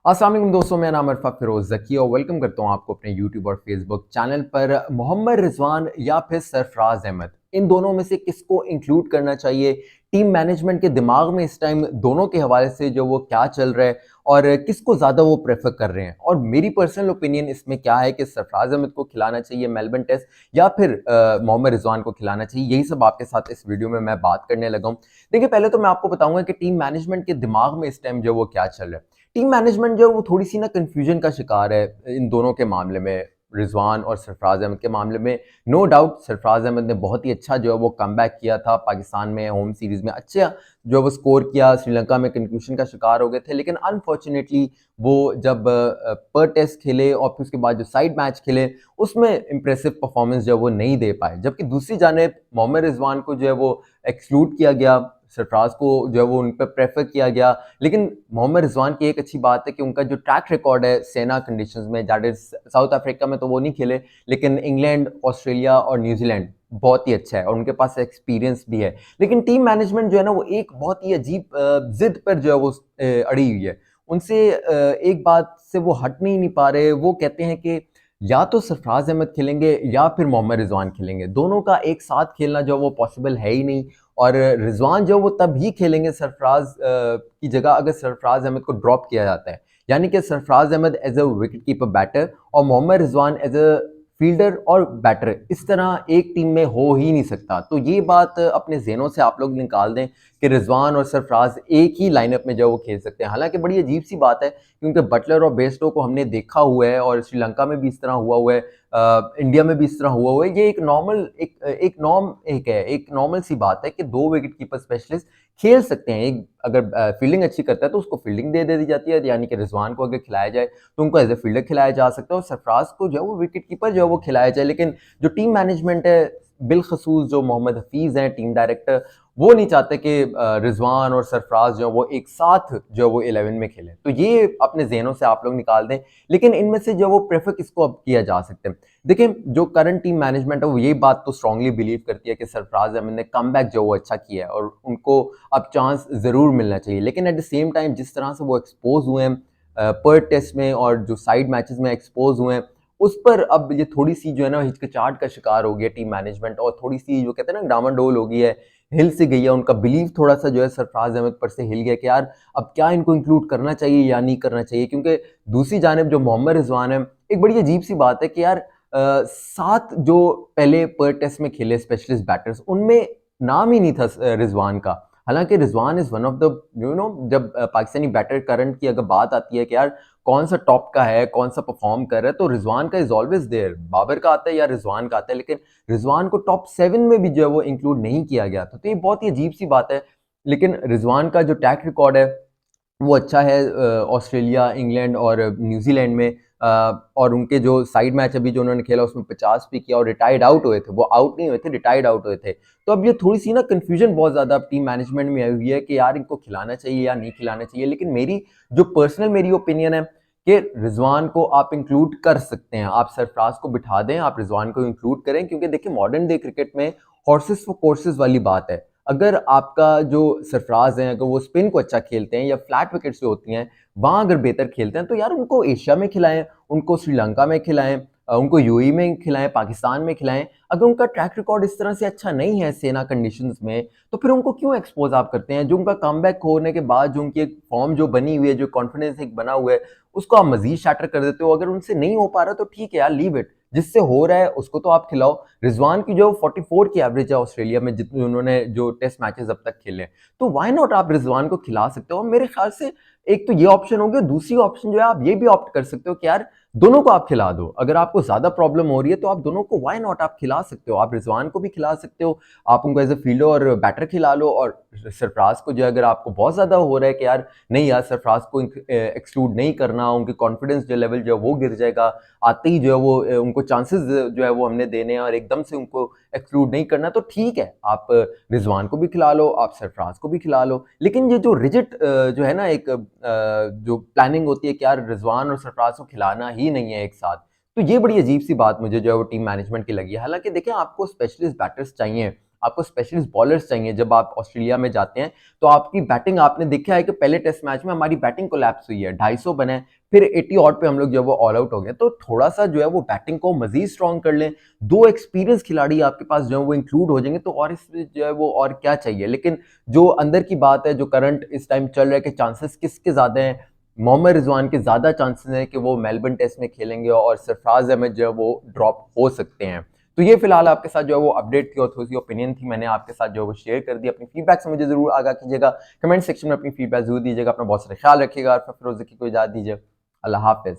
अस्सलाम वालेकुम दोस्तों, मेरा नाम अरफा फिरोज ज़की और वेलकम करता हूँ आपको अपने यूट्यूब और फेसबुक चैनल पर। मोहम्मद रिजवान या फिर सरफराज अहमद, इन दोनों में से किसको इंक्लूड करना चाहिए? टीम मैनेजमेंट के दिमाग में इस टाइम दोनों के हवाले से जो वो क्या चल रहा है और किसको ज़्यादा वो प्रेफर कर रहे हैं? और मेरी पर्सनल ओपिनियन इसमें क्या है कि सरफराज अहमद को खिलाना चाहिए मेलबर्न टेस्ट या फिर मोहम्मद रिजवान को खिलाना चाहिए। यही सब आपके साथ इस वीडियो में मैं बात करने लगा हूँ। देखिए, पहले तो मैं आपको बताऊंगा कि टीम मैनेजमेंट के दिमाग में इस टाइम जो वो क्या चल रहा है। टीम मैनेजमेंट जो है वो थोड़ी-सी ना कन्फ्यूजन का शिकार है इन दोनों के मामले में, रिज़वान और सरफराज अहमद के मामले में। नो डाउट सरफराज अहमद ने बहुत ही अच्छा जो है वो कमबैक किया था पाकिस्तान में होम सीरीज़ में, अच्छा जो है वो स्कोर किया, श्रीलंका में कंफ्यूजन का शिकार हो गए थे। लेकिन अनफॉर्चुनेटली वो जब पर टेस्ट खेले और फिर उसके बाद जो साइड मैच खेले, उसमें इंप्रेसिव परफॉर्मेंस जो है वो नहीं दे पाए। जबकि दूसरी जानिब मोहम्मद रिज़वान को जो है वो एक्सक्लूड किया गया, सरफराज को जो है वो उन पे प्रेफर किया गया। लेकिन मोहम्मद रिजवान की एक अच्छी बात है कि उनका जो ट्रैक रिकॉर्ड है सेना कंडीशंस में, दैट इज साउथ अफ्रीका में तो वो नहीं खेले, लेकिन इंग्लैंड, ऑस्ट्रेलिया और न्यूजीलैंड बहुत ही अच्छा है और उनके पास एक्सपीरियंस भी है। लेकिन टीम मैनेजमेंट जो है ना वो एक बहुत ही अजीब जिद पर जो है वो अड़ी हुई है। उनसे एक बात से वो हट नहीं पा रहे। वो कहते हैं कि या तो सरफराज अहमद खेलेंगे या फिर मोहम्मद रिजवान खेलेंगे, दोनों का एक साथ खेलना जो वो पॉसिबल है ही नहीं। और रिजवान जो वो तब ही खेलेंगे सरफराज की जगह अगर सरफराज अहमद को ड्रॉप किया जाता है, यानी कि Sarfaraz Ahmed as a wicket keeper batter और Mohammad Rizwan as a fielder और बैटर, इस तरह एक टीम में हो ही नहीं सकता। तो ये बात अपने जहनों से आप लोग निकाल दें कि रिजवान और सरफराज एक ही लाइनअप में जो वो खेल सकते हैं। हालांकि बड़ी अजीब सी बात है क्योंकि बटलर और बेस्टो को हमने देखा हुआ है और श्रीलंका में भी इस तरह हुआ है, इंडिया में भी इस तरह हुआ है। ये एक नॉर्मल एक नॉर्मल सी बात है कि दो विकेट कीपर स्पेशलिस्ट खेल सकते हैं। एक अगर फील्डिंग अच्छी करता है तो उसको फील्डिंग दे दी जाती है, यानी कि रिजवान को अगर खिलाया जाए तो उनको एज ए फील्डर खिलाया जा सकता है और सरफराज को जो है वो विकेट कीपर जो है वो खिलाया जाए। लेकिन जो टीम मैनेजमेंट है, बिलखसूस जो मोहम्मद हफीज हैं टीम डायरेक्टर, वो नहीं चाहते कि रिजवान और सरफराज जो वो एक साथ जो वो 11 में खेलें। तो ये अपने जहनों से आप लोग निकाल दें। लेकिन इनमें से जो वो प्रेफर किसको अब किया जा सकते हैं? देखिए, जो करंट टीम मैनेजमेंट है वो ये बात तो स्ट्रांगली बिलीव करती है कि सरफराज अहमद ने कमबैक जो वो अच्छा किया है और उनको अब चांस जरूर मिलना चाहिए। लेकिन एट द सेम टाइम जिस तरह से वो एक्सपोज हुए हैं पर टेस्ट में और जो साइड मैचेस में एक्सपोज हुए हैं, उस पर अब ये थोड़ी सी जो है ना हिचकिचाहट का शिकार हो गया टीम मैनेजमेंट और थोड़ी सी जो कहते हैं ना डामाडोल हो गई है, हिल से गई है। उनका बिलीव थोड़ा सा जो है सरफराज अहमद पर से हिल गया कि यार अब क्या इनको इंक्लूड करना चाहिए या नहीं करना चाहिए। क्योंकि दूसरी जानिब जो मोहम्मद रिजवान है, एक बड़ी अजीब सी बात है कि यार 7 जो पहले पर टेस्ट में खेले स्पेशलिस्ट बैटर्स, उनमें नाम ही नहीं था रिजवान का। हालांकि Rizwan is one of the जब पाकिस्तानी बैटर करंट की अगर बात आती है कि यार कौन सा टॉप का है, कौन सा परफॉर्म कर रहा है, तो रिजवान का इज ऑलवेज देयर। बाबर का आता है या रिजवान का आता है, लेकिन रिजवान को टॉप 7 में भी जो है वो इंक्लूड नहीं किया गया था। तो ये बहुत ही अजीब सी बात है। लेकिन रिजवान का जो ट्रैक रिकॉर्ड है वो अच्छा है ऑस्ट्रेलिया, इंग्लैंड और न्यूजीलैंड में। और उनके जो साइड मैच अभी जो उन्होंने खेला उसमें 50 भी किया और रिटायर्ड आउट हुए थे। वो आउट नहीं हुए थे, रिटायर्ड आउट हुए थे। तो अब ये थोड़ी सी ना कन्फ्यूजन बहुत ज़्यादा अब टीम मैनेजमेंट में आई हुई है कि यार इनको खिलाना चाहिए या नहीं खिलाना चाहिए। लेकिन मेरी ओपिनियन है कि रिजवान को आप इंक्लूड कर सकते हैं। आप सरफराज को बिठा दें, आप रिजवान को इंक्लूड करें, क्योंकि देखिए मॉडर्न डे क्रिकेट में हॉर्सेस फॉर कोर्सेज वाली बात है। अगर आपका जो सरफराज हैं अगर वो स्पिन को अच्छा खेलते हैं या फ्लैट विकेट्स जो होती हैं वहां अगर बेहतर खेलते हैं, तो यार उनको एशिया में खिलाएं, उनको श्रीलंका में खिलाएं, उनको यूएई में खिलाएं, पाकिस्तान में खिलाएं। अगर उनका ट्रैक रिकॉर्ड इस तरह से अच्छा नहीं है सेना कंडीशंस में, तो फिर उनको क्यों एक्सपोज आप करते हैं? जो उनका कमबैक होने के बाद जो उनकी एक फॉर्म जो बनी हुई है, जो कॉन्फिडेंस एक बना हुआ है, उसको आप मजीद शैटर कर देते हो। अगर उनसे नहीं हो पा रहा तो ठीक है यार, लीव इट। जिससे हो रहा है उसको तो आप खिलाओ। रिजवान की जो 44 की एवरेज है ऑस्ट्रेलिया में, जितने उन्होंने जो टेस्ट मैचेस अब तक खेले, तो व्हाई नॉट आप रिजवान को खिला सकते हो। मेरे ख्याल से एक तो ये ऑप्शन हो गया। दूसरी ऑप्शन जो है आप ये भी ऑप्ट कर सकते हो कि यार दोनों को आप खिला दो। अगर आपको ज्यादा प्रॉब्लम हो रही है तो आप दोनों को व्हाई नॉट आप खिला सकते हो। आप रिजवान को भी खिला सकते हो, आप उनको एज ए फील्डर और बैटर खिला लो। और सरफराज को जो है अगर आपको बहुत ज्यादा हो रहा है कि यार नहीं यार सरफराज को एक्सक्लूड नहीं करना, उनकी कॉन्फिडेंस जो लेवल जो है वो गिर जाएगा, आते ही जो है वो उनको चांसेस जो है वो हमने देने हैं और एकदम से उनको एक्सक्लूड नहीं करना, तो ठीक है आप रिजवान को भी खिला लो, आप सरफराज को भी खिला लो। लेकिन ये जो रिजिट जो है ना एक जो प्लानिंग होती है कि यार रिजवान और सरफराज को खिलाना ही नहीं है एक साथ, तो ये बड़ी अजीब सी बात मुझे जो है वो टीम मैनेजमेंट की लगी है। हालांकि देखिए आपको स्पेशलिस्ट बैटर्स चाहिए, आपको स्पेशलिस्ट बॉलर्स चाहिए जब आप ऑस्ट्रेलिया में जाते हैं। तो आपकी बैटिंग आपने देखा है कि पहले टेस्ट मैच में हमारी बैटिंग कोलैप्स हुई है, 250 बने, फिर 80 ऑड पे हम लोग जो है वो ऑल आउट हो गए। तो थोड़ा सा जो है वो बैटिंग को मजीद स्ट्रॉन्ग कर लें, 2 एक्सपीरियंस खिलाड़ी आपके पास जो है वो इंक्लूड हो जाएंगे, तो और इसमें जो है वो और क्या चाहिए। लेकिन जो अंदर की बात है, जो करंट इस टाइम चल रहा है कि चांसेस किसके ज्यादा हैं, मोहम्मद रिजवान के ज्यादा चांसेस हैं कि वो मेलबर्न टेस्ट में खेलेंगे और सरफराज अहमद जो है वो ड्रॉप हो सकते हैं। तो ये फिलहाल आपके साथ जो है वो अपडेट थी और थोड़ी सी ओपिनियन थी, मैंने आपके साथ जो है वो शेयर कर दी। अपनी फीडबैक से मुझे जरूर आगाह कीजिएगा, कमेंट सेक्शन में अपनी फीडबैक जरूर दीजिएगा। अपना बहुत सारा ख्याल रखिएगा और फिर रोज की कोई इजाजत दीजिए। अल्लाह हाफिज।